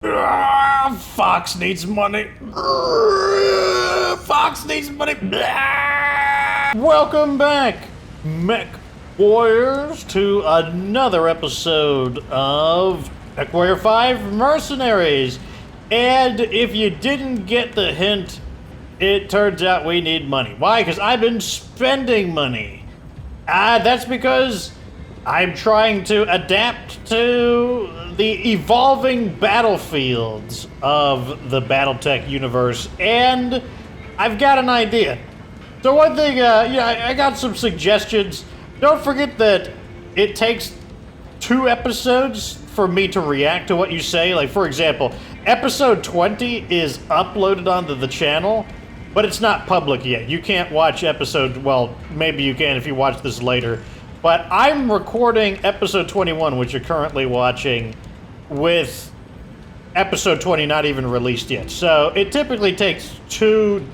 Fox needs money. Fox needs money. Welcome back, Mech Warriors, to another episode of Mechwarrior 5 Mercenaries. And if you didn't get the hint, it turns out we need money. Why? Because I've been spending money. That's because I'm trying to adapt to the evolving battlefields of the BattleTech universe, and I've got an idea. So one thing, I got some suggestions. Don't forget that it takes 2 episodes for me to react to what you say. Like, for example, episode 20 is uploaded onto the channel, but it's not public yet. You can't watch well, maybe you can if you watch this later. But I'm recording episode 21, which you're currently watching, with episode 20 not even released yet. So it typically takes 2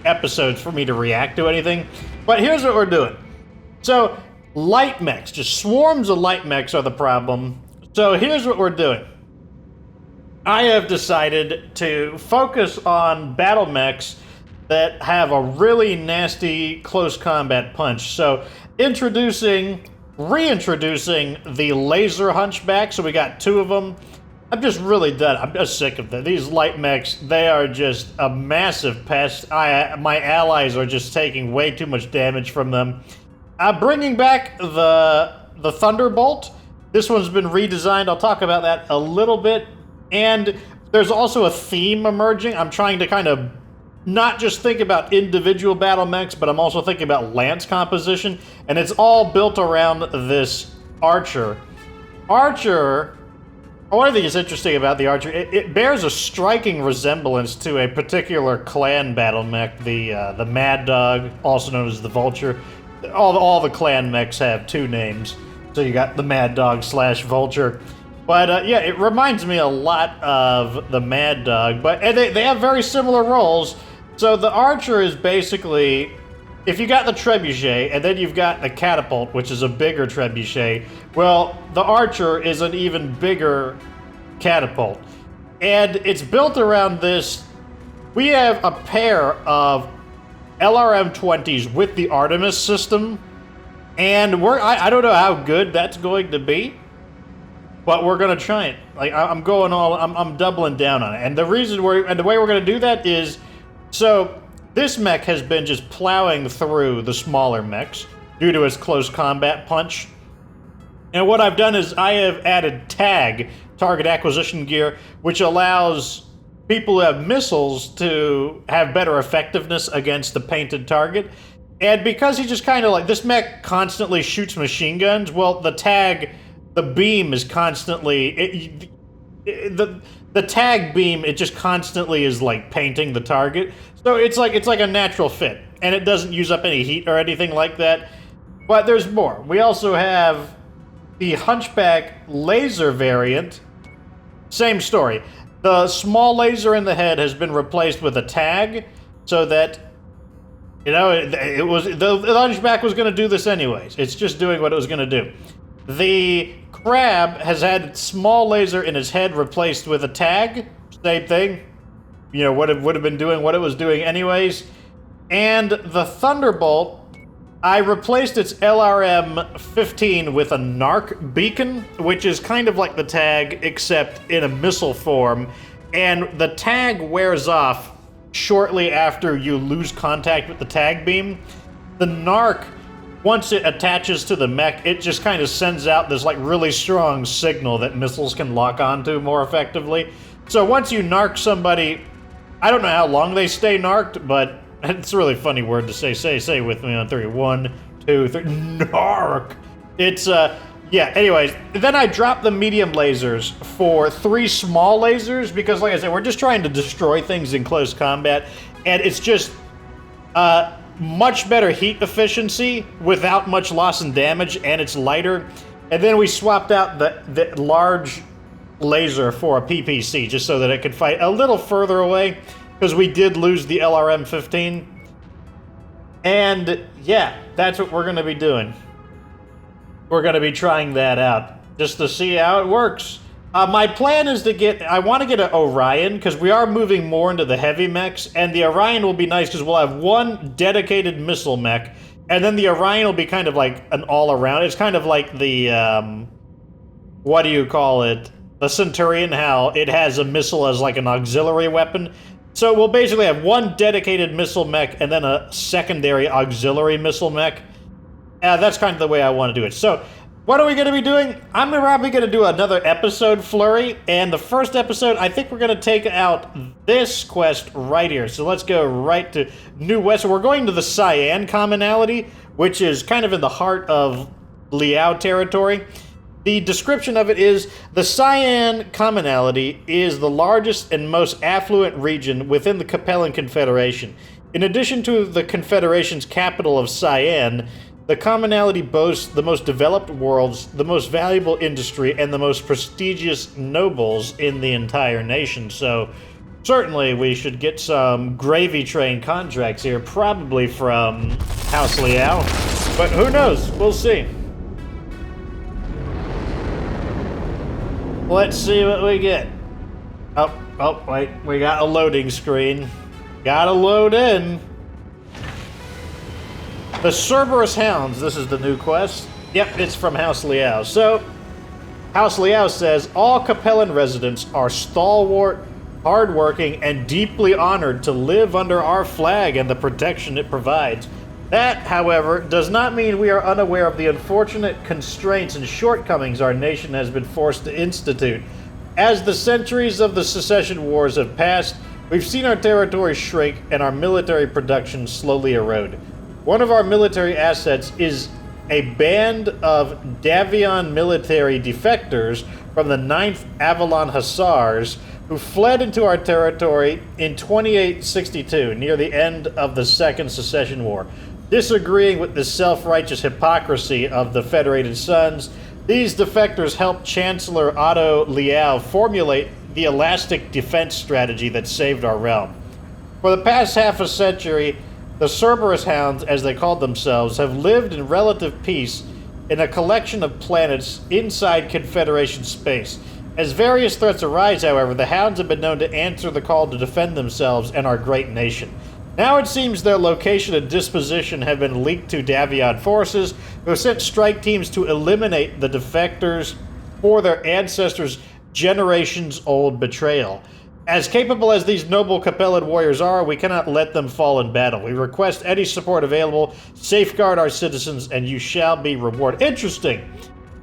episodes for me to react to anything. But here's what we're doing. So light mechs, just swarms of light mechs are the problem. So here's what we're doing. I have decided to focus on BattleMechs that have a really nasty close combat punch. So reintroducing the laser hunchback. So we got 2 of them. I'm just really done. I'm just sick of them. These light mechs, they are just a massive pest. My allies are just taking way too much damage from them. Bringing back the Thunderbolt. This one's been redesigned. I'll talk about that a little bit. And there's also a theme emerging. I'm trying to kind of not just think about individual battle mechs, but I'm also thinking about lance composition, and it's all built around this archer. One thing that's interesting about the archer, it bears a striking resemblance to a particular clan battle mech, the Mad Dog, also known as the Vulture. All the clan mechs have 2 names, so you got the Mad Dog / Vulture. But yeah, it reminds me a lot of the Mad Dog, and they have very similar roles. So the archer is basically, if you got the trebuchet, and then you've got the catapult, which is a bigger trebuchet, well, the archer is an even bigger catapult. And it's built around this. We have a pair of LRM-20s with the Artemis system, and I don't know how good that's going to be, but we're gonna try it. Like, I'm doubling down on it. And the way we're gonna do that is, so this mech has been just plowing through the smaller mechs due to its close combat punch. And what I've done is I have added TAG, target acquisition gear, which allows people who have missiles to have better effectiveness against the painted target. And because he just kind of like, this mech constantly shoots machine guns, well, the TAG, the beam is constantly, the tag beam, it just constantly is like painting the target. So it's like a natural fit, and it doesn't use up any heat or anything like that. But there's more. We also have the Hunchback laser variant. Same story. The small laser in the head has been replaced with a tag, so that, it was the Hunchback was going to do this anyways. It's just doing what it was going to do. The Crab has had small laser in his head replaced with a tag. Same thing. Would have been doing what it was doing anyways. And the Thunderbolt, I replaced its LRM-15 with a Narc beacon, which is kind of like the tag, except in a missile form. And the tag wears off shortly after you lose contact with the tag beam. The Narc, once it attaches to the mech, it just kind of sends out this like really strong signal that missiles can lock onto more effectively. So once you narc somebody, I don't know how long they stay narked, but it's a really funny word to say. Say with me on 3. 1, 2, 3. Narc! It's, yeah, anyways. Then I dropped the medium lasers for 3 small lasers, because like I said, we're just trying to destroy things in close combat, and it's just, much better heat efficiency without much loss and damage, and it's lighter. And then we swapped out the large laser for a PPC just so that it could fight a little further away, because we did lose the LRM-15. And yeah, that's what we're going to be doing. We're going to be trying that out just to see how it works. My plan is to I want to get an Orion, because we are moving more into the heavy mechs, and the Orion will be nice because we'll have one dedicated missile mech, and then the Orion will be kind of like an all-around. It's kind of like the, what do you call it? The Centurion, how it has a missile as like an auxiliary weapon. So we'll basically have one dedicated missile mech and then a secondary auxiliary missile mech. That's kind of the way I want to do it. So, what are we going to be doing? I'm probably going to do another episode flurry, and the first episode, I think we're going to take out this quest right here. So let's go right to New West. We're going to the Cyan commonality, which is kind of in the heart of Liao territory. The description of it is, the Cyan commonality is the largest and most affluent region within the Capellan Confederation. In addition to the Confederation's capital of Cyan, the commonality boasts the most developed worlds, the most valuable industry, and the most prestigious nobles in the entire nation. So, certainly we should get some gravy train contracts here, probably from House Liao. But who knows? We'll see. Let's see what we get. Oh, wait. We got a loading screen. Gotta load in. The Cerberus Hounds, this is the new quest. Yep, it's from House Liao. So, House Liao says, all Capellan residents are stalwart, hardworking, and deeply honored to live under our flag and the protection it provides. That, however, does not mean we are unaware of the unfortunate constraints and shortcomings our nation has been forced to institute. As the centuries of the secession wars have passed, we've seen our territory shrink and our military production slowly erode. One of our military assets is a band of Davion military defectors from the 9th Avalon Hussars who fled into our territory in 2862, near the end of the Second Secession War. Disagreeing with the self-righteous hypocrisy of the Federated Suns, these defectors helped Chancellor Otto Liao formulate the elastic defense strategy that saved our realm. For the past half a century, the Cerberus Hounds, as they called themselves, have lived in relative peace in a collection of planets inside Confederation space. As various threats arise, however, the Hounds have been known to answer the call to defend themselves and our great nation. Now it seems their location and disposition have been leaked to Davion forces, who have sent strike teams to eliminate the defectors for their ancestors' generations-old betrayal. As capable as these noble Capellan warriors are, we cannot let them fall in battle. We request any support available, safeguard our citizens, and you shall be rewarded. Interesting.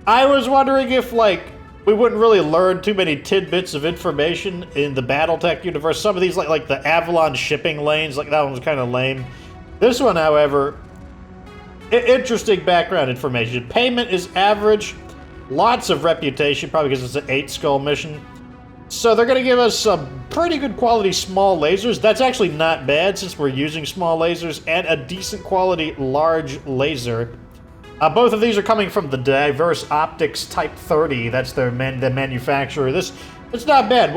I was wondering if, like, we wouldn't really learn too many tidbits of information in the BattleTech universe. Some of these, like the Avalon shipping lanes, like that one was kind of lame. This one, however, interesting background information. Payment is average. Lots of reputation, probably because it's an 8-skull mission. So they're going to give us some pretty good quality small lasers. That's actually not bad since we're using small lasers, and a decent quality large laser. Both of these are coming from the Diverse Optics Type 30. That's the manufacturer. It's not bad.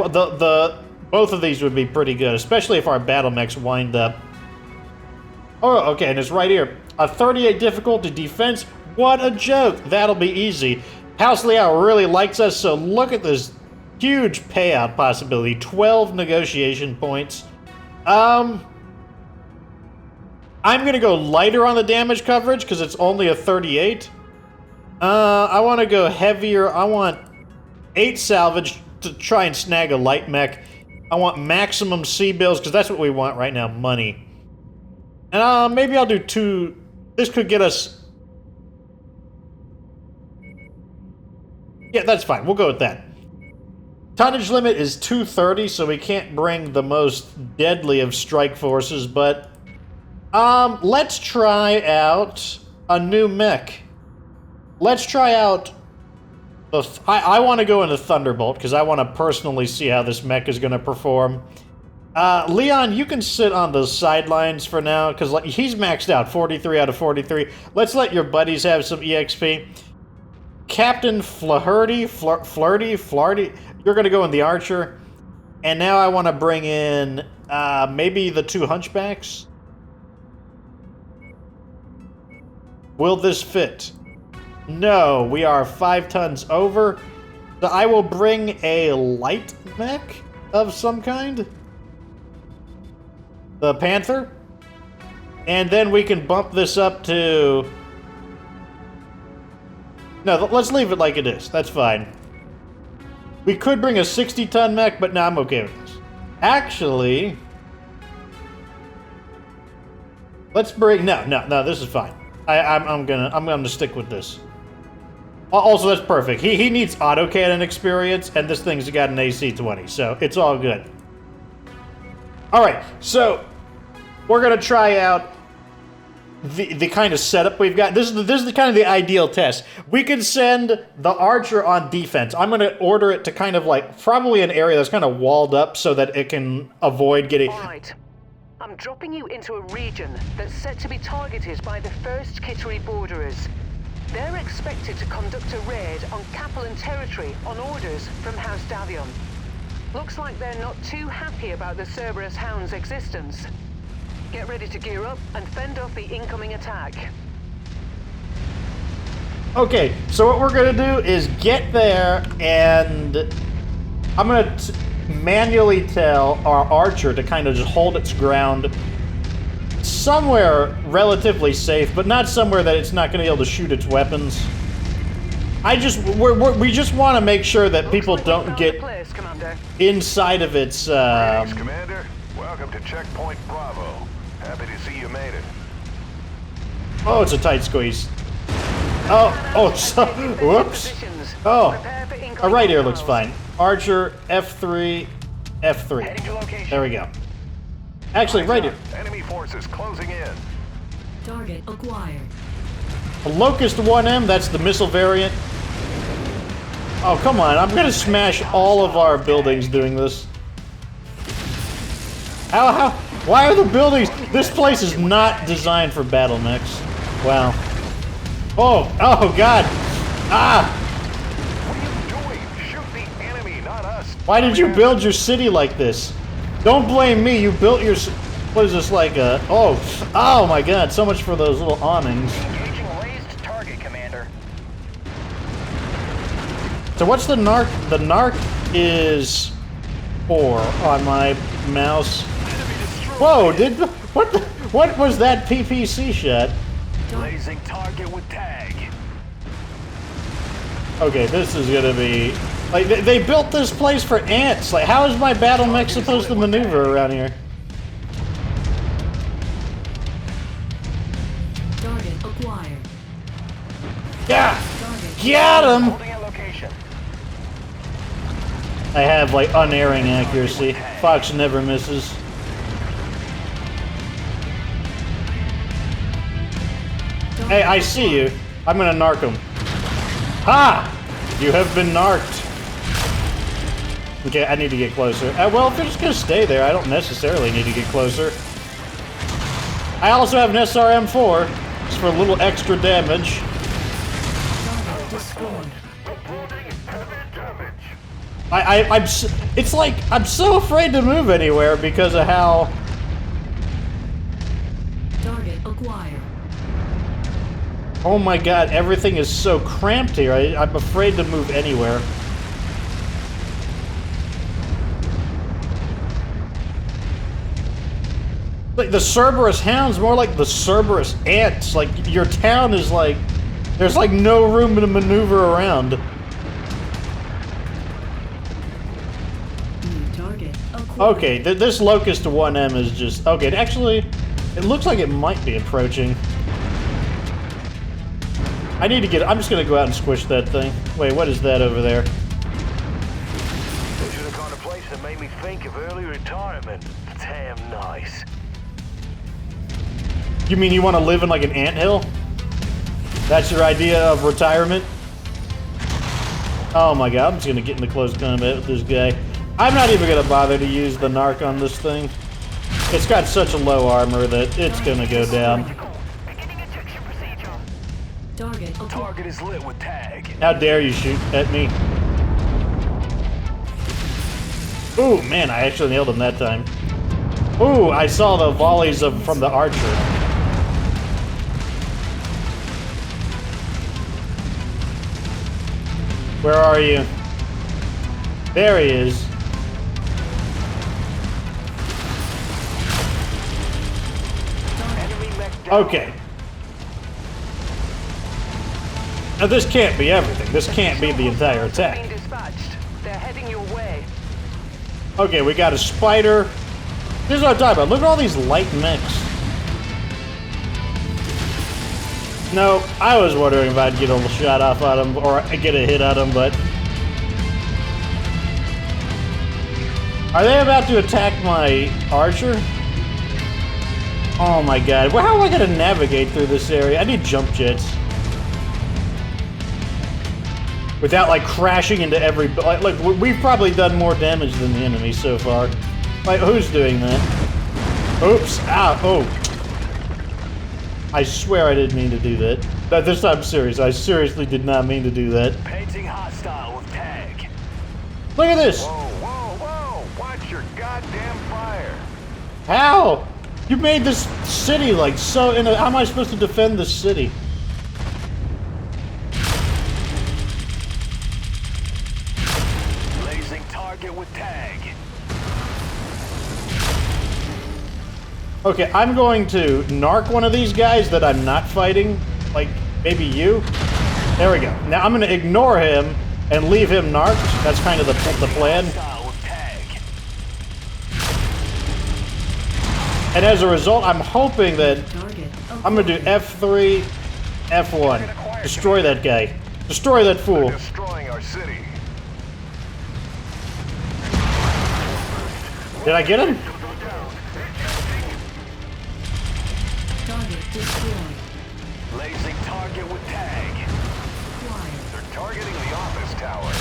Both of these would be pretty good, especially if our BattleMechs wind up. Oh, okay, and it's right here. A 38 difficulty defense. What a joke. That'll be easy. House Liao really likes us, so look at this huge payout possibility. 12 negotiation points. I'm going to go lighter on the damage coverage because it's only a 38. I want to go heavier. I want 8 salvage to try and snag a light mech. I want maximum C-bills because that's what we want right now, money. And maybe I'll do 2. This could get us... Yeah, that's fine. We'll go with that. Tonnage limit is 230, so we can't bring the most deadly of strike forces, but... let's try out a new mech. Let's try out the... I want to go into Thunderbolt, because I want to personally see how this mech is going to perform. Leon, you can sit on the sidelines for now, because like, he's maxed out, 43 out of 43. Let's let your buddies have some EXP. Captain Flirty, you're going to go in the Archer. And now I want to bring in maybe the 2 Hunchbacks. Will this fit? No, we are 5 tons over. So I will bring a light mech of some kind. The Panther. And then we can bump this up to... No, let's leave it like it is. That's fine. We could bring a 60-ton mech, but no, I'm okay with this. Actually... Let's bring... No, this is fine. I'm gonna stick with this. Also, that's perfect. He needs autocannon experience, and this thing's got an AC-20, so it's all good. Alright, so... We're gonna try out the kind of setup we've got. This is the kind of the ideal test. We can send the archer on defense. I'm gonna order it to kind of like probably an area that's kind of walled up so that it can avoid getting. All right, I'm dropping you into a region that's set to be targeted by the 1st Kittery borderers. They're expected to conduct a raid on Capellan territory on orders from House Davion. Looks like they're not too happy about the Cerberus Hounds' existence. Get ready to gear up and fend off the incoming attack. Okay, so what we're gonna do is get there, and I'm gonna manually tell our archer to kind of just hold its ground somewhere relatively safe, but not somewhere that it's not gonna be able to shoot its weapons. We just want to make sure that people don't get inside of its. Greetings, Commander. Welcome to Checkpoint Bravo. Happy to see you made it. Oh, it's a tight squeeze. Whoops. Oh, right here looks fine. Archer, F3, F3. There we go. Actually, right here. Enemy forces closing in. Target acquired. A Locust 1M, that's the missile variant. Oh, come on. I'm gonna smash all of our buildings doing this. Why are the buildings... This place is not designed for BattleMechs. Wow. Oh, God. Ah! What are you doing? Shoot the enemy, not us. Why did you build your city like this? Don't blame me. You built your... What is this, like a... Oh, my God. So much for those little awnings. Engaging raised target, Commander. So what's the narc? The narc is 4 on my mouse. Whoa, what was that PPC shot? Blazing target with tag. Okay, this is gonna be... Like, they built this place for ants. Like, how is my BattleMech supposed to maneuver around here? Target acquired. Yeah! Got him! Holding a location. I have, like, unerring accuracy. Fox never misses. Hey, I see you. I'm gonna narc him. Ha! You have been narked. Okay, I need to get closer. Well, if they're just gonna stay there, I don't necessarily need to get closer. I also have an SRM4, just for a little extra damage. It's like, I'm so afraid to move anywhere because of how... Target acquired. Oh my God, everything is so cramped here. I'm afraid to move anywhere. Like the Cerberus Hounds, more like the Cerberus Ants. Like, your town is like... There's like no room to maneuver around. Target acquired. Okay, this Locust 1M is just... Okay, actually, it looks like it might be approaching. I need to get... I'm just gonna go out and squish that thing. Wait, what is that over there? This is the kind of place that made me think of early retirement. Damn nice. You mean you want to live in like an anthill? That's your idea of retirement? Oh my God, I'm just gonna get into close combat with this guy. I'm not even gonna bother to use the narc on this thing. It's got such a low armor that it's gonna go down. Target is lit with tag. How dare you shoot at me? Ooh, man, I actually nailed him that time. Ooh, I saw the volleys from the archer. Where are you? There he is. Enemy mech down. Okay. Now this can't be everything. This can't be the entire attack. Being dispatched. They're heading your way. Okay, we got a spider. This is what I'm talking about. Look at all these light mechs. No, I was wondering if I'd get a shot off at him or get a hit at him, but... Are they about to attack my archer? Oh my god. Well, how am I going to navigate through this area? I need jump jets. Without, like, crashing into every... Like, look, we've probably done more damage than the enemy so far. Like, who's doing that? Oops. Ow. Oh. I swear I didn't mean to do that. But this time I'm serious. I seriously did not mean to do that. Painting hostile with tag. Look at this. Whoa, whoa, whoa! Watch your goddamn fire. How? You made this city, like, so... How am I supposed to defend this city? Blazing target with tag. Okay, I'm going to narc one of these guys that I'm not fighting. Like, maybe you. There we go. Now I'm going to ignore him and leave him narked. That's kind of the plan. Hostile with tag. And as a result, I'm hoping that Target I'm going to do F3, F1. Destroy that guy. Destroy that fool. Destroying our city. Did I get him? Target destroyed. Blazing target with tag. Acquired. They're targeting the office towers.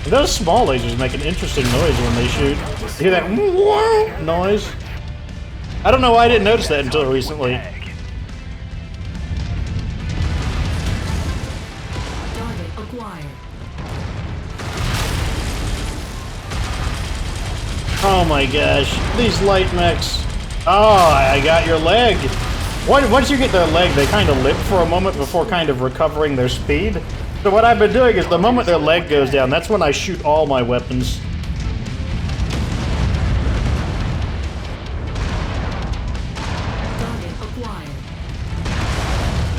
And those small lasers make an interesting noise when they shoot. You hear that noise? I don't know why I didn't notice that until recently. Target acquired. Oh my gosh, these light mechs. Oh, I got your leg. Once you get their leg, they kind of limp for a moment before kind of recovering their speed. So what I've been doing is the moment their leg goes down, that's when I shoot all my weapons. Target acquired.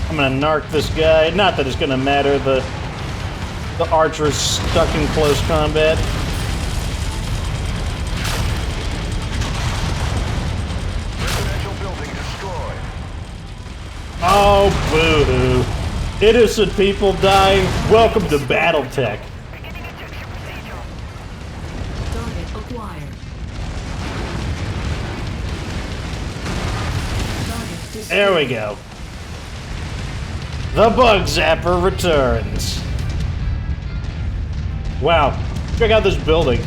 I'm gonna narc this guy. Not that it's gonna matter, the archer's stuck in close combat. Residential building destroyed. Oh, boo-hoo. Innocent people dying. Welcome to BattleTech. Target acquired. Target destroyed. There we go. The Bug Zapper returns. Wow. Check out this building.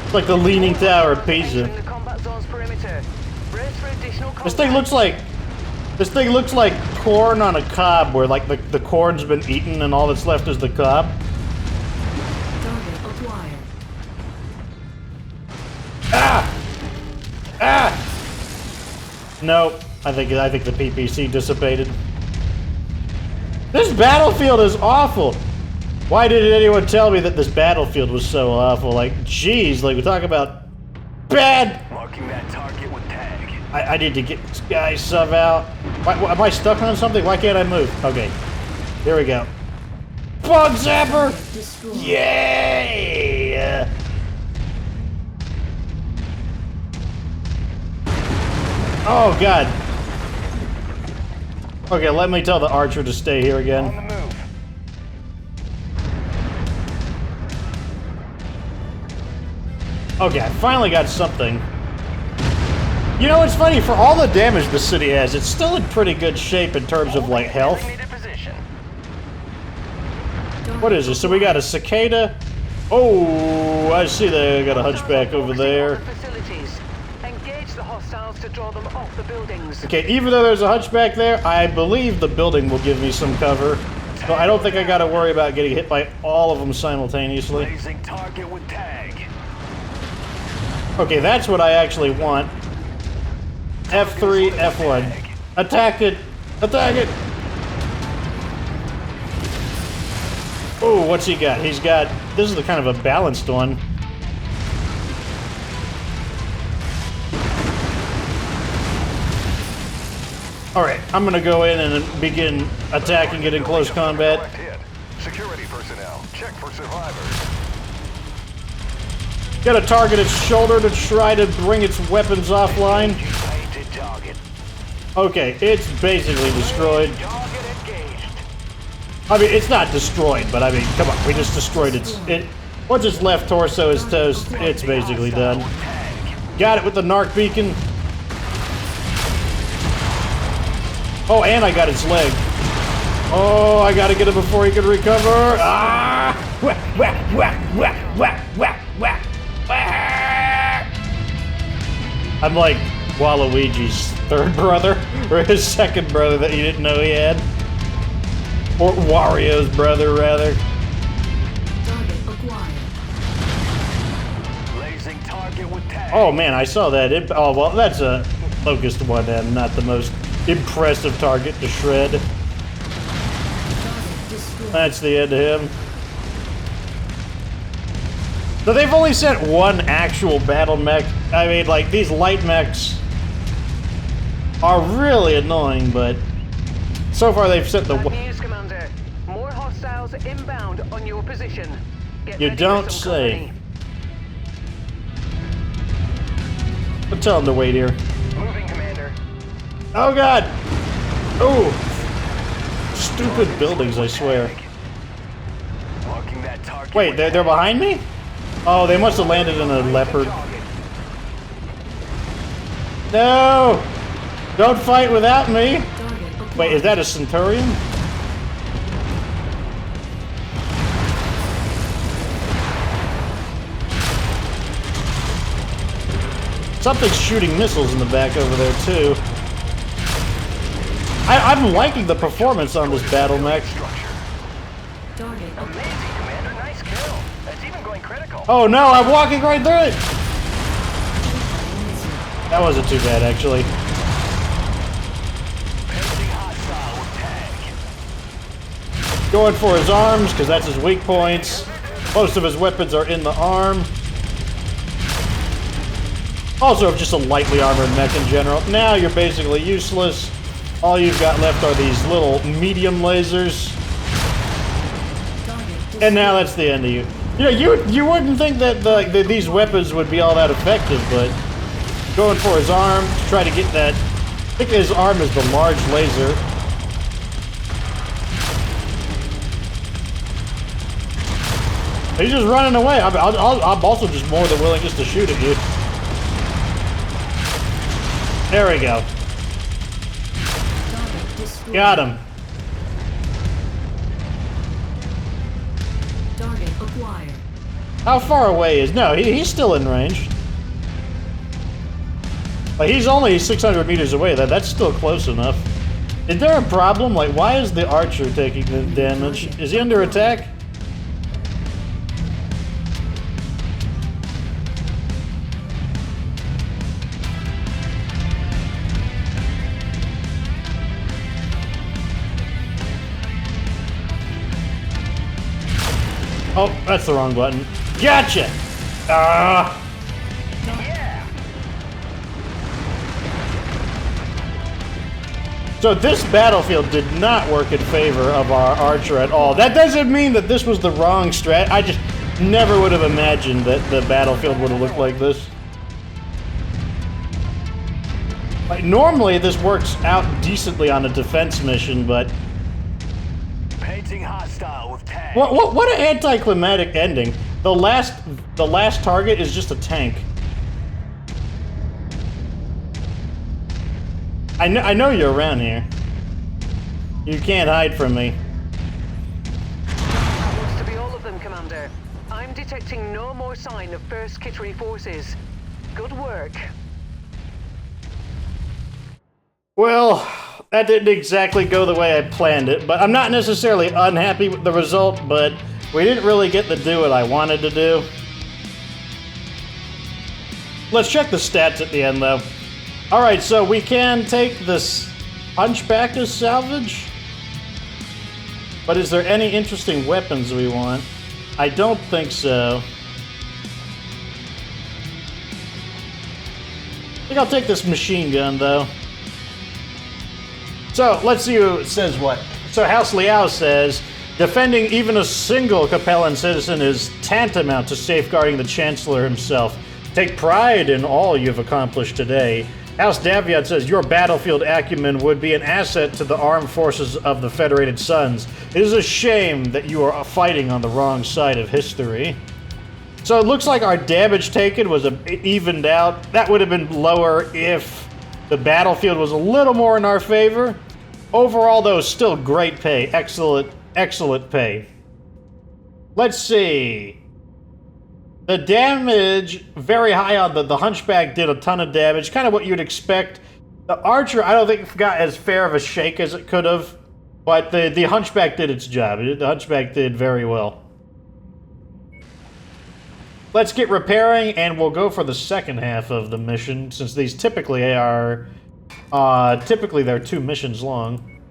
It's like the Leaning Tower of Pisa. Entering the combat zone's perimeter. Brace for additional This thing looks like corn on a cob, where like the corn's been eaten and all that's left is the cob. Target acquired. Ah! Ah! Nope. I think the PPC dissipated. This battlefield is awful. Why didn't anyone tell me that this battlefield was so awful? Like, jeez, like we talk about bad. Marking that target with tag. I need to get this guy sub out. Am I stuck on something? Why can't I move? Okay, here we go. Bug Zapper! Destroyed. Yay! Oh god. Okay, let me tell the archer to stay here On again. the move. Okay, I finally got something. You know, it's funny, for all the damage the city has, it's still in pretty good shape in terms of, like, health. Designated position. What is this? So we got a cicada. Oh, I see they got a hunchback over there. Facilities. Engage the hostiles to draw them off the buildings. Okay, even though there's a hunchback there, I believe the building will give me some cover. So I don't think I gotta worry about getting hit by all of them simultaneously. Blazing target with tag. Okay, that's what I actually want. F3, F1. Attack it! Attack it! what's he got? He's got... This is the kind of a balanced one. Alright, I'm gonna go in and begin attacking it in close combat. Security personnel, check for survivors. Gotta target its shoulder to try to bring its weapons offline. Okay, it's basically destroyed. I mean, it's not destroyed, but I mean, come on, we just destroyed once its left torso is toast, it's basically done. Got it with the narc beacon. Oh, and I got its leg. Oh, I gotta get it before he can recover. Ah! Whack, whack, whack, whack, whack, whack, whack. I'm like Waluigi's third brother, or his second brother that you didn't know he had. Or Wario's brother, rather. Target acquired. Blazing target with tag. Oh man, I saw that. Oh well, that's a Locust one then, not the most impressive target to shred. That's the end of him. So they've only sent one actual battle mech. I mean, like, these light mechs are really annoying, but so far they've sent the... Bad news, Commander. More hostiles inbound on your position. Get You ready for don't some say. company. I'll tell them to wait here. Moving, Commander. Oh god! Oh! Stupid buildings, I swear. Marking that target. Wait, they're behind me? Oh, they must have landed in a leopard. No! Don't fight without me! Target acquired. Wait, is that a Centurion? Something's shooting missiles in the back over there, too. I'm liking the performance on this battle mech. Target acquired. Amazing, Commander. Nice kill. That's even going critical. Oh no, I'm walking right through it! That wasn't too bad, actually. Paging hostile with tag. Going for his arms, because that's his weak points. Most of his weapons are in the arm. Also, just a lightly armored mech in general. Now you're basically useless. All you've got left are these little medium lasers. And now that's the end of you. You know, you wouldn't think that these weapons would be all that effective, but going for his arm to try to get that. I think his arm is the large laser. He's just running away. I'm also just more than willing just to shoot at you. There we go. Target destroyed. Got him. Target acquired. How far away is... No, he's still in range. Like, he's only 600 meters away. That's still close enough. Is there a problem? Like, why is the archer taking the damage? Is he under attack? Oh, that's the wrong button. Gotcha! Ah! So this battlefield did not work in favor of our archer at all. That doesn't mean that this was the wrong strat. I just never would have imagined that the battlefield would have looked like this. Like, normally this works out decently on a defense mission, but... Painting hostile with tag. What an anticlimactic ending. The last target is just a tank. I know you're around here. You can't hide from me. Looks to be all of them, Commander. I'm detecting no more sign of 1st Kittery forces. Good work. Well, that didn't exactly go the way I planned it, but I'm not necessarily unhappy with the result, but we didn't really get to do what I wanted to do. Let's check the stats at the end, though. Alright, so we can take this Hunchback as salvage. But is there any interesting weapons we want? I don't think so. I think I'll take this machine gun, though. So, let's see who says what. So, House Liao says, defending even a single Capellan citizen is tantamount to safeguarding the Chancellor himself. Take pride in all you've accomplished today. House Davion says, your battlefield acumen would be an asset to the armed forces of the Federated Suns. It is a shame that you are fighting on the wrong side of history. So it looks like our damage taken was evened out. That would have been lower if the battlefield was a little more in our favor. Overall, though, still great pay. Excellent, excellent pay. Let's see. The damage, very high on the Hunchback did a ton of damage, kind of what you'd expect. The Archer, I don't think got as fair of a shake as it could have, but the Hunchback did its job. The Hunchback did very well. Let's get repairing, and we'll go for the second half of the mission, since these typically are, typically they're 2 missions long.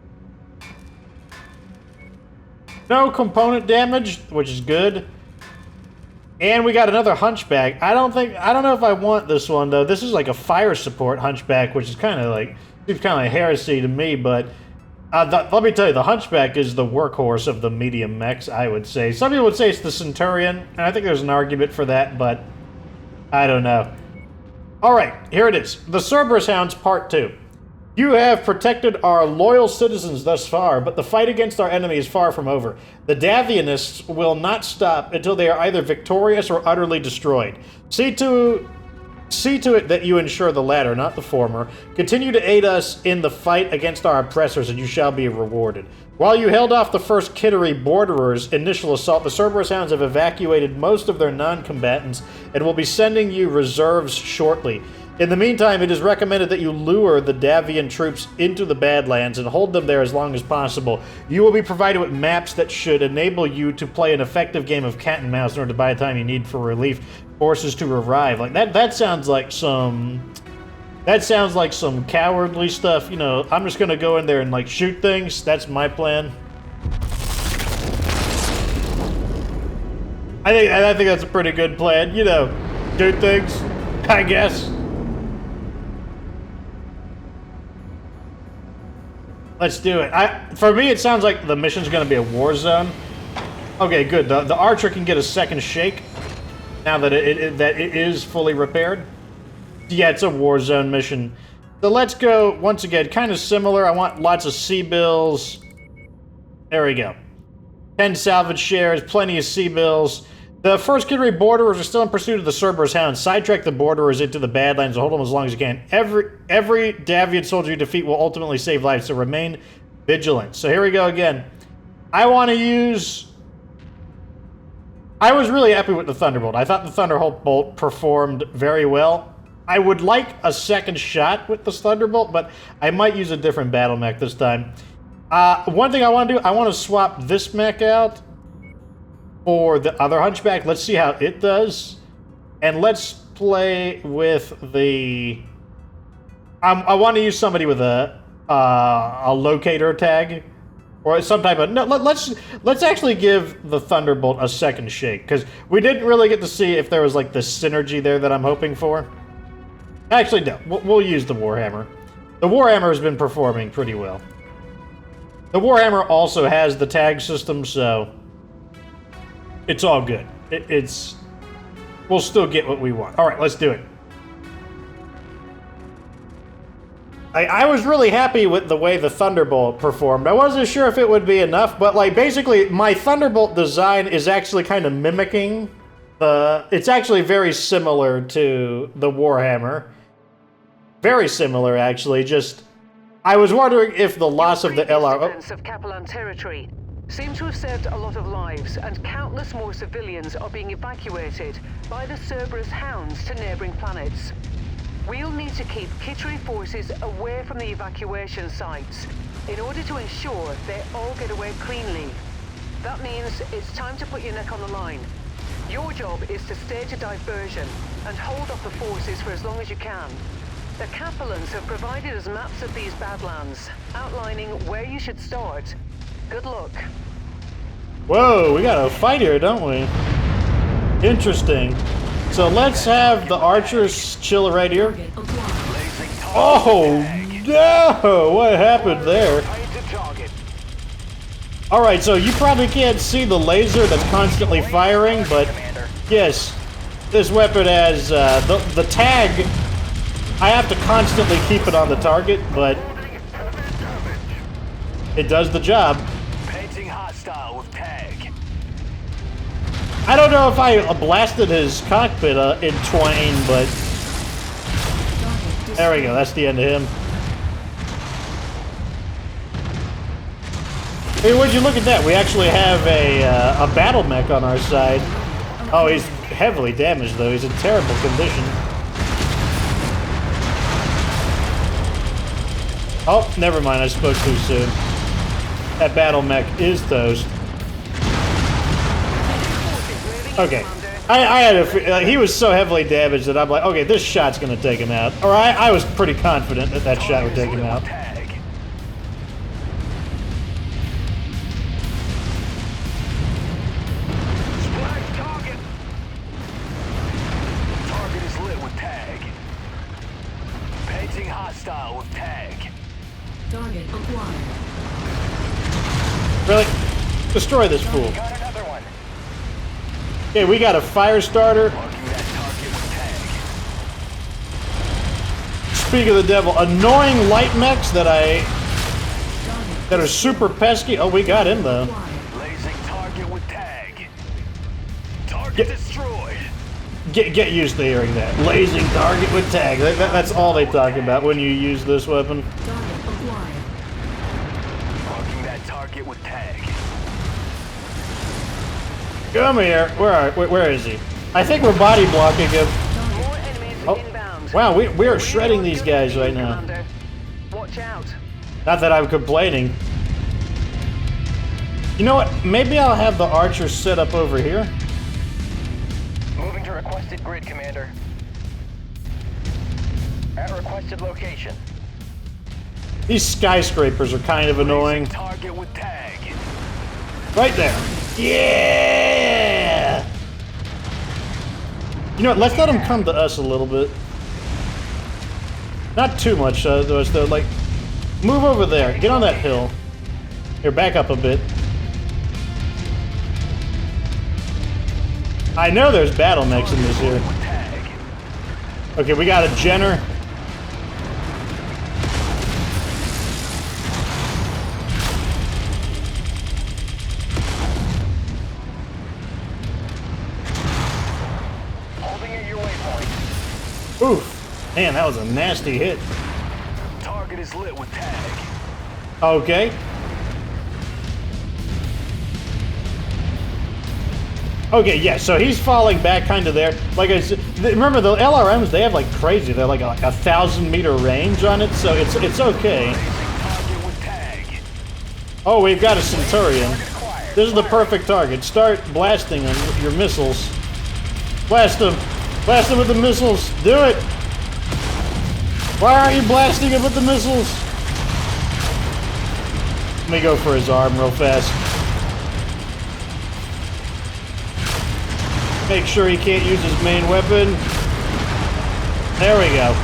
No component damage, which is good. And we got another Hunchback. I don't know if I want this one, though. This is like a fire support Hunchback, which is kind of like, seems kind of heresy to me, but let me tell you, the Hunchback is the workhorse of the medium mechs, I would say. Some people would say it's the Centurion, and I think there's an argument for that, but I don't know. Alright, here it is. The Cerberus Hounds Part 2. You have protected our loyal citizens thus far, but the fight against our enemy is far from over. The Davionists will not stop until they are either victorious or utterly destroyed. See to it that you ensure the latter, not the former. Continue to aid us in the fight against our oppressors, and you shall be rewarded. While you held off the first Kittery Borderers' initial assault, the Cerberus Hounds have evacuated most of their non-combatants and will be sending you reserves shortly. In the meantime, it is recommended that you lure the Davion troops into the Badlands and hold them there as long as possible. You will be provided with maps that should enable you to play an effective game of cat and mouse in order to buy the time you need for relief forces to arrive. Like that sounds like some cowardly stuff. You know, I'm just gonna go in there and like shoot things. That's my plan. I think that's a pretty good plan. You know, do things, I guess. Let's do it. For me, it sounds like the mission's going to be a war zone. Okay, good. The Archer can get a second shake now that it is fully repaired. Yeah, it's a war zone mission. So let's go, once again, kind of similar. I want lots of C-bills. There we go. 10 salvage shares, plenty of C-bills. The first Kittery Borderers are still in pursuit of the Cerberus Hounds. Sidetrack the Borderers into the Badlands and hold them as long as you can. Every Davion soldier you defeat will ultimately save lives, so remain vigilant. So here we go again. I want to use... I was really happy with the Thunderbolt. I thought the Thunderbolt performed very well. I would like a second shot with this Thunderbolt, but I might use a different battle mech this time. One thing I want to do, I want to swap this mech out for the other Hunchback. Let's see how it does. And let's play with the... I want to use somebody with a locator tag. Or some type of... No, let's actually give the Thunderbolt a second shake. Because we didn't really get to see if there was like the synergy there that I'm hoping for. Actually, no. We'll use the Warhammer. The Warhammer has been performing pretty well. The Warhammer also has the tag system, so... it's all good. We'll still get what we want. Alright, let's do it. I was really happy with the way the Thunderbolt performed. I wasn't sure if it would be enough, but like basically my Thunderbolt design is actually kind of mimicking it's actually very similar to the Warhammer. Very similar, actually. Just, I was wondering if the loss of the LR... defense of Capellan territory seem to have saved a lot of lives, and countless more civilians are being evacuated by the Cerberus Hounds to neighboring planets. We'll need to keep Kittery forces away from the evacuation sites in order to ensure they all get away cleanly. That means it's time to put your neck on the line. Your job is to stage a diversion and hold off the forces for as long as you can. The Capellans have provided us maps of these Badlands, outlining where you should start. Good luck. Whoa, we got a fight here, don't we? Interesting. So let's have the archers chill right here. Target acquired. Oh no! What happened there? Alright, so you probably can't see the laser that's constantly firing, but yes, this weapon has the tag. I have to constantly keep it on the target, but it does the job. Painting hostile with tag. I don't know if I blasted his cockpit in twain, but there we go. That's the end of him. Hey, would you look at that? We actually have a battle mech on our side. Oh, he's heavily damaged though. He's in terrible condition. Oh, never mind. I spoke too soon. That battle mech is toast. Okay. I had a he was so heavily damaged that I'm like, okay, this shot's gonna take him out. Or I was pretty confident that that shot would take him out. Target is lit with tag. Painting hostile with tag. Target acquired. Really? Destroy this fool. Got another one. Okay, we got a fire starter. Marking that target with tag. Speak of the devil, annoying light mechs that are super pesky. Oh, we got him though. Blazing target with tag. Target destroyed. Get used to hearing that. Lasing target with tag. That's all they talk about when you use this weapon. Target acquired. Marking that target with tag. Come here. Where is he? I think we're body blocking him. More enemies Oh, inbound. wow, we are shredding these guys right now. Commander. Watch out. Not that I'm complaining. You know what? Maybe I'll have the archers set up over here. Moving to requested grid, Commander. At requested location. These skyscrapers are kind of annoying. Target with tag. Right there. Yeah! You know what? Let's let them come to us a little bit. Not too much, though. Like, move over there. Get on that hill. Here, back up a bit. I know there's battle mechs in this here. Okay, we got a Jenner. Holding at your waypoint. Oof. Man, that was a nasty hit. Target is lit with tag. Okay. Okay, yeah, so he's falling back kind of there. Like I said, remember the LRMs, they have like crazy. They're like a 1,000-meter range on it, so it's okay. Target with tag. Oh, we've got a Centurion. This is the perfect target. Start blasting him with your missiles. Blast him. Blast him with the missiles. Do it. Why aren't you blasting him with the missiles? Let me go for his arm real fast. Make sure he can't use his main weapon. There we go.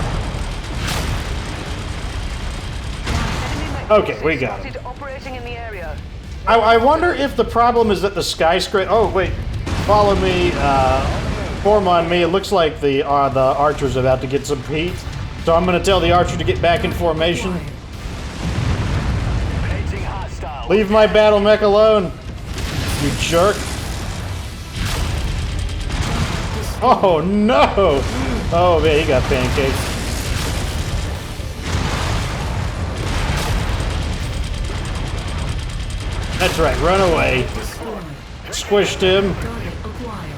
Okay, we got him. Spotted operating in the area. I wonder if the problem is that the skyscraper... Oh, wait. Follow me. Form on me. It looks like the archer's about to get some heat. So I'm going to tell the archer to get back in formation. Painting hostile. Leave my battle mech alone, you jerk. Oh, no. Oh, man, he got pancaked. That's right, run away. Squished him. Target acquired.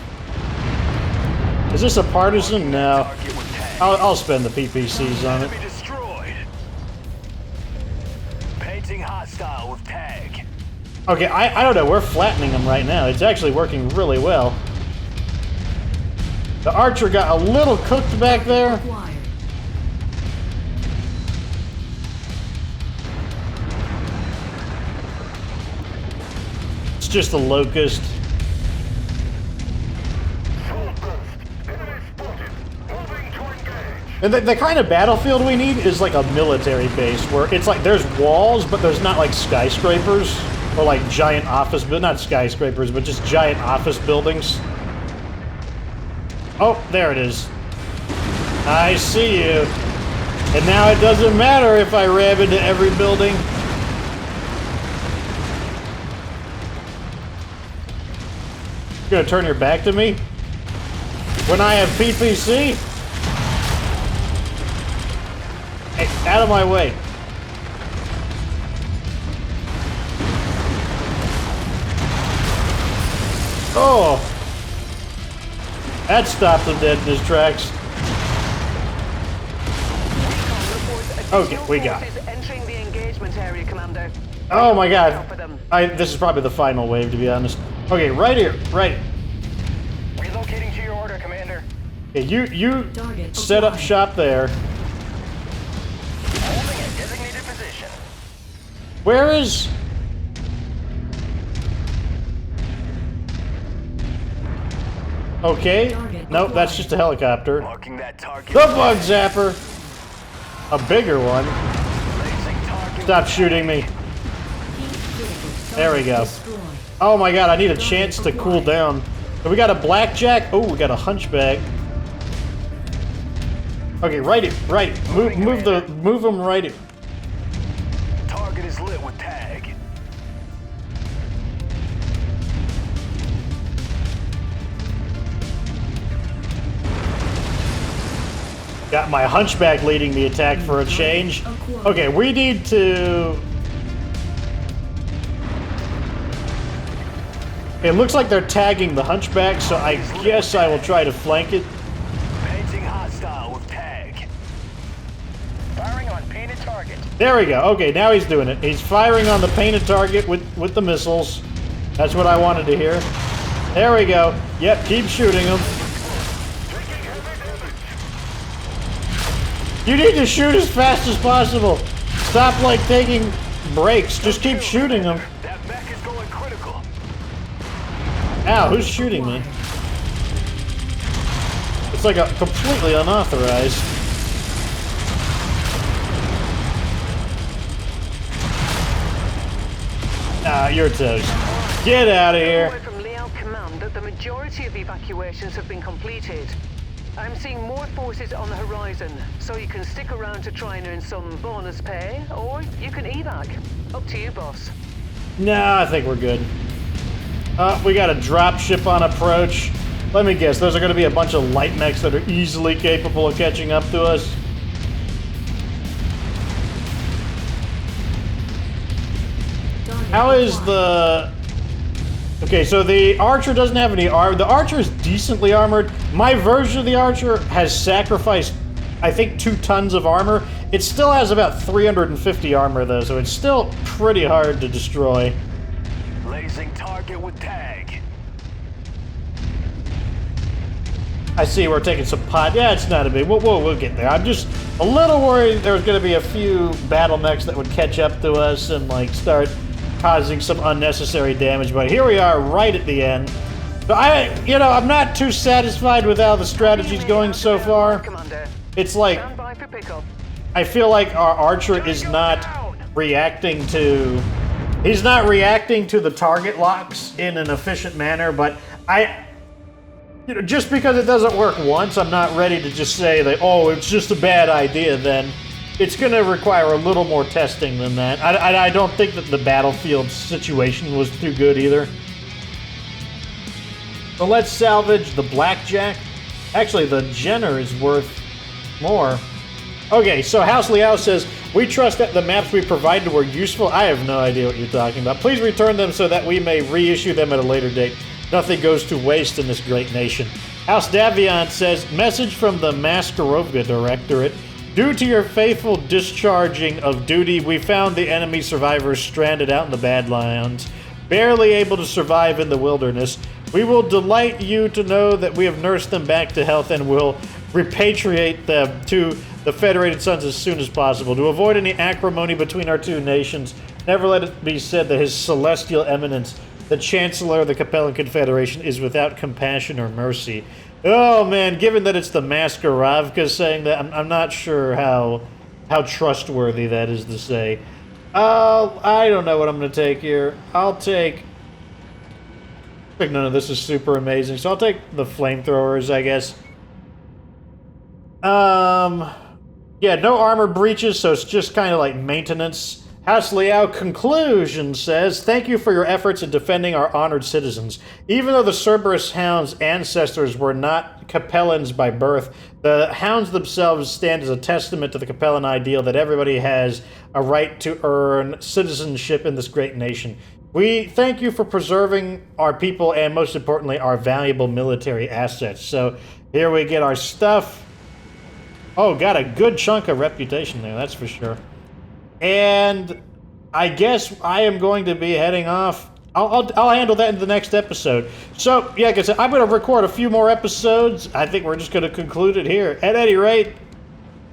Is this a partisan? No. Target with tag. I'll spend the PPCs on it. Enemy destroyed. Painting hostile with tag. Okay, I don't know. We're flattening them right now. It's actually working really well. The archer got a little cooked back there. Acquired. It's just a locust. And the kind of battlefield we need is like a military base where it's like there's walls, but there's not like skyscrapers or like giant office, but not skyscrapers, but just giant office buildings. Oh, there it is. I see you. And now it doesn't matter if I ram into every building. You gonna turn your back to me? When I have PPC? Hey, out of my way. Oh! That stopped him dead in his tracks. Okay, we got it. Entering the engagement area, Commander. Oh my god. This is probably the final wave, to be honest. Okay, right here, right. Relocating to your order, Commander. Okay, you set up shop there. Holding a designated position. Where is... Okay. Nope, that's just a helicopter. Marking that target. The bug zapper! A bigger one. Stop shooting me. There we go. Oh my god, I need a chance to cool down. So we got a blackjack. Oh, we got a hunchback. Okay, right. Move them right. Target is lit with tag. Got my hunchback leading the attack for a change. Okay, we need to... It looks like they're tagging the hunchback, so I guess I will try to flank it. Painting hostile with tag. Firing on painted target. There we go. Okay, now he's doing it. He's firing on the painted target with the missiles. That's what I wanted to hear. There we go. Yep, keep shooting them. You need to shoot as fast as possible. Stop, like, taking breaks. Just keep shooting them. That mech is going critical. Ow, who's shooting me? It's like a completely unauthorized. Ah, you're toast. Get out of here. From layout command that the majority of evacuations have been completed. I'm seeing more forces on the horizon, so you can stick around to try and earn some bonus pay, or you can evac. Up to you, boss. Nah, I think we're good. We got a drop ship on approach. Let me guess, those are going to be a bunch of light mechs that are easily capable of catching up to us. How is the... Okay, so the Archer doesn't have any armor. The Archer is decently armored. My version of the Archer has sacrificed, I think, 2 tons of armor. It still has about 350 armor, though, so it's still pretty hard to destroy. Blazing target with tag. I see we're taking some pot. Yeah, it's not a big... We'll get there. I'm just a little worried there's going to be a few BattleMechs that would catch up to us and, like, start causing some unnecessary damage, but here we are right at the end. But I'm not too satisfied with how the strategy's going so far. It's like, I feel like our Archer is not reacting to... He's not reacting to the target locks in an efficient manner, but just because it doesn't work once, I'm not ready to just say that, oh, it's just a bad idea then. It's going to require a little more testing than that. I don't think that the battlefield situation was too good either. So let's salvage the blackjack. Actually, the Jenner is worth more. Okay, so House Liao says, we trust that the maps we provided were useful. I have no idea what you're talking about. Please return them so that we may reissue them at a later date. Nothing goes to waste in this great nation. House Davion says, message from the Maskarovka Directorate. Due to your faithful discharging of duty, we found the enemy survivors stranded out in the Badlands, barely able to survive in the wilderness. We will delight you to know that we have nursed them back to health and will repatriate them to the Federated Suns as soon as possible. To avoid any acrimony between our two nations, never let it be said that His Celestial Eminence The Chancellor of the Capellan Confederation is without compassion or mercy. Oh man, given that it's the Mascaravka saying that, I'm not sure how trustworthy that is to say. I don't know what I'm going to take here. I'll take... I think none of this is super amazing, so I'll take the flamethrowers, I guess. Yeah, no armor breaches, so it's just kind of like maintenance. House Liao conclusion says, thank you for your efforts in defending our honored citizens. Even though the Cerberus Hounds' ancestors were not Capellans by birth, the Hounds themselves stand as a testament to the Capellan ideal that everybody has a right to earn citizenship in this great nation. We thank you for preserving our people and, most importantly, our valuable military assets. So here we get our stuff. Oh, got a good chunk of reputation there, that's for sure. And I guess I am going to be heading off. I'll handle that in the next episode. So, yeah, like I said, I'm going to record a few more episodes. I think we're just going to conclude it here. At any rate,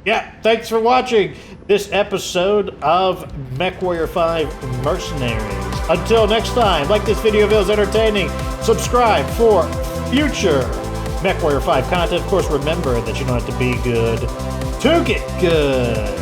yeah, thanks for watching this episode of Mechwarrior 5 Mercenaries. Until next time, like this video if it was entertaining, subscribe for future Mechwarrior 5 content. Of course, remember that you don't have to be good to get good.